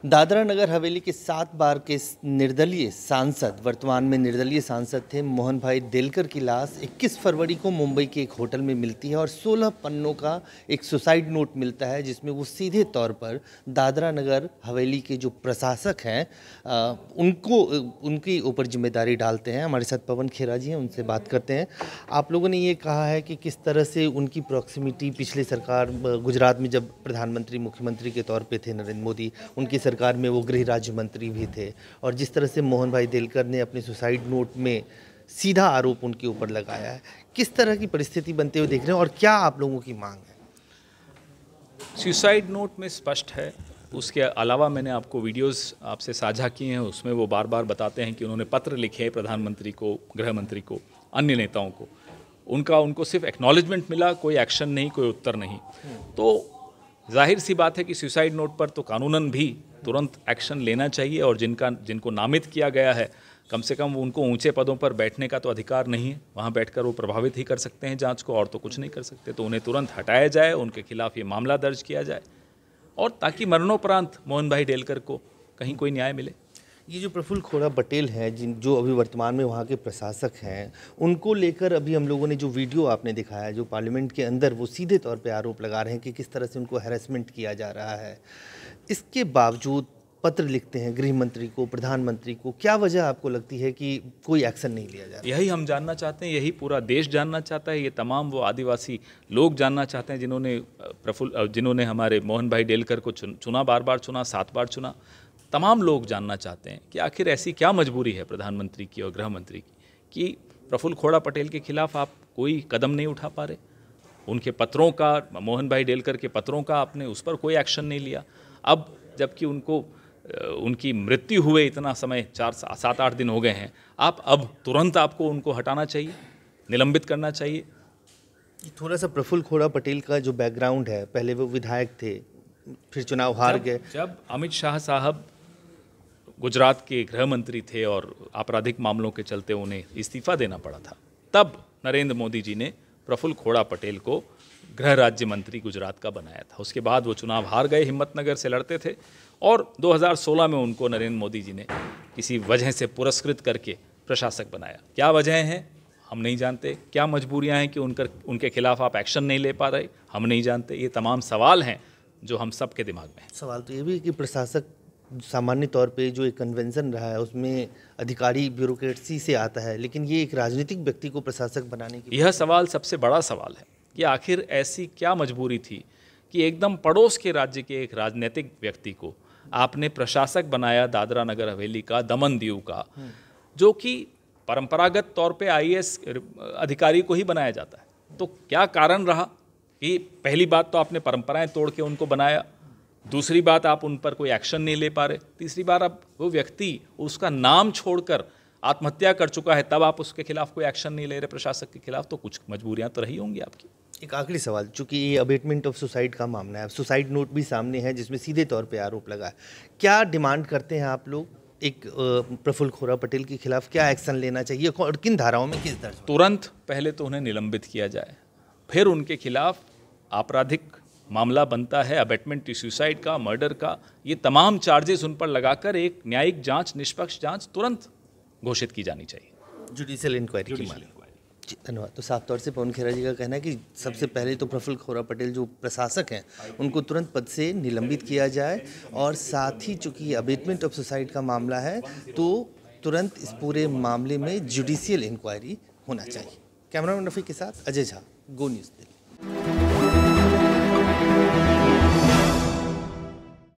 दादरा नगर हवेली के 7 बार के निर्दलीय सांसद, वर्तमान में निर्दलीय सांसद थे मोहन भाई देलकर की लाश 21 फरवरी को मुंबई के एक होटल में मिलती है और 16 पन्नों का एक सुसाइड नोट मिलता है, जिसमें वो सीधे तौर पर दादरा नगर हवेली के जो प्रशासक हैं उनकी ऊपर जिम्मेदारी डालते हैं। हमारे साथ पवन खेरा जी हैं, उनसे बात करते हैं। आप लोगों ने ये कहा है कि किस तरह से उनकी प्रॉक्सिमिटी पिछली सरकार गुजरात में जब प्रधानमंत्री मुख्यमंत्री के तौर पे थे नरेंद्र मोदी, उनकी सरकार में वो गृह राज्य मंत्री भी थे, और जिस तरह से मोहन भाई देलकर ने अपने सुसाइड नोट में सीधा आरोप उनके ऊपर लगाया है, किस तरह की परिस्थिति बनते हुए देख रहे हैं और क्या आप लोगों की मांग है? सुसाइड नोट में स्पष्ट है। उसके अलावा मैंने आपको वीडियोस आपसे साझा किए हैं, उसमें वो बार बार बताते हैं कि उन्होंने पत्र लिखे प्रधानमंत्री को, गृह मंत्री को, अन्य नेताओं को। उनको सिर्फ एक्नॉलेजमेंट मिला, कोई एक्शन नहीं, कोई उत्तर नहीं। तो जाहिर सी बात है कि सुसाइड नोट पर तो कानूनन भी तुरंत एक्शन लेना चाहिए, और जिनको नामित किया गया है, कम से कम उनको ऊंचे पदों पर बैठने का तो अधिकार नहीं है। वहां बैठकर वो प्रभावित ही कर सकते हैं जांच को, और तो कुछ नहीं कर सकते। तो उन्हें तुरंत हटाया जाए, उनके खिलाफ ये मामला दर्ज किया जाए, और ताकि मरणोपरांत मोहन भाई देलकर को कहीं कोई न्याय मिले। ये जो प्रफुल्ल खोड़ा पटेल हैं, जो अभी वर्तमान में वहाँ के प्रशासक हैं, उनको लेकर अभी हम लोगों ने जो वीडियो आपने दिखाया, जो पार्लियामेंट के अंदर वो सीधे तौर पे आरोप लगा रहे हैं कि किस तरह से उनको हैरेसमेंट किया जा रहा है, इसके बावजूद पत्र लिखते हैं गृह मंत्री को, प्रधानमंत्री को। क्या वजह आपको लगती है कि कोई एक्शन नहीं लिया जा रहा? यही हम जानना चाहते हैं, यही पूरा देश जानना चाहता है, ये तमाम वो आदिवासी लोग जानना चाहते हैं जिन्होंने हमारे मोहन भाई देलकर को चुना, बार बार चुना, 7 बार चुना। तमाम लोग जानना चाहते हैं कि आखिर ऐसी क्या मजबूरी है प्रधानमंत्री की और गृह मंत्री की कि प्रफुल्ल खोड़ा पटेल के खिलाफ आप कोई कदम नहीं उठा पा रहे। उनके पत्रों का, मोहन भाई देलकर के पत्रों का आपने उस पर कोई एक्शन नहीं लिया। अब जबकि उनकी मृत्यु हुए इतना समय 7-8 दिन हो गए हैं, आप अब तुरंत आपको उनको हटाना चाहिए, निलंबित करना चाहिए। थोड़ा सा प्रफुल्ल खोड़ा पटेल का जो बैकग्राउंड है, पहले वो विधायक थे, फिर चुनाव हार गए। जब अमित शाह साहब गुजरात के गृह मंत्री थे और आपराधिक मामलों के चलते उन्हें इस्तीफा देना पड़ा था, तब नरेंद्र मोदी जी ने प्रफुल्ल खोड़ा पटेल को गृह राज्य मंत्री गुजरात का बनाया था। उसके बाद वो चुनाव हार गए, हिम्मतनगर से लड़ते थे, और 2016 में उनको नरेंद्र मोदी जी ने किसी वजह से पुरस्कृत करके प्रशासक बनाया। क्या वजह हैं हम नहीं जानते, क्या मजबूरियां हैं कि उनके खिलाफ आप एक्शन नहीं ले पा रहे, हम नहीं जानते। ये तमाम सवाल हैं जो हम सब के दिमाग में हैं। सवाल तो ये भी है कि प्रशासक सामान्य तौर पे जो एक कन्वेंशन रहा है उसमें अधिकारी ब्यूरोक्रेसी से आता है, लेकिन ये एक राजनीतिक व्यक्ति को प्रशासक बनाने की, यह सवाल सबसे बड़ा सवाल है कि आखिर ऐसी क्या मजबूरी थी कि एकदम पड़ोस के राज्य के एक राजनीतिक व्यक्ति को आपने प्रशासक बनाया दादरा नगर हवेली का, दमन दीव का, जो कि परंपरागत तौर पे आईएएस अधिकारी को ही बनाया जाता है। तो क्या कारण रहा कि पहली बात तो आपने परंपराएं तोड़ के उनको बनाया, दूसरी बात आप उन पर कोई एक्शन नहीं ले पा रहे, तीसरी बार अब वो व्यक्ति उसका नाम छोड़कर आत्महत्या कर चुका है, तब आप उसके खिलाफ कोई एक्शन नहीं ले रहे प्रशासक के खिलाफ। तो कुछ मजबूरियां तो रही होंगी आपकी। एक आखिरी सवाल, चूंकि ये अबेटमेंट ऑफ सुसाइड का मामला है, सुसाइड नोट भी सामने है जिसमें सीधे तौर पे आरोप लगा है, क्या डिमांड करते हैं आप लोग? एक प्रफुल्ल खोड़ा पटेल के खिलाफ क्या एक्शन लेना चाहिए और किन धाराओं में किस दर्ज? तुरंत पहले तो उन्हें निलंबित किया जाए, फिर उनके खिलाफ आपराधिक मामला बनता है, अबेटमेंट टू सुसाइड का, मर्डर का, ये तमाम चार्जेस उन पर लगाकर एक न्यायिक जांच, निष्पक्ष जांच तुरंत घोषित की जानी चाहिए। जुडिशियल इंक्वायरी की मांग। जी धन्यवाद। तो साफ तौर से पवन खेरा जी का कहना है कि सबसे पहले तो प्रफुल्ल खोड़ा पटेल जो प्रशासक हैं उनको तुरंत पद से निलंबित किया जाए, और साथ ही चूंकि अबेटमेंट ऑफ सुसाइड का मामला है तो तुरंत इस पूरे मामले में जुडिशियल इंक्वायरी होना चाहिए। कैमरामैन रफीक के साथ अजय झा, गो न्यूज़ दिल्ली।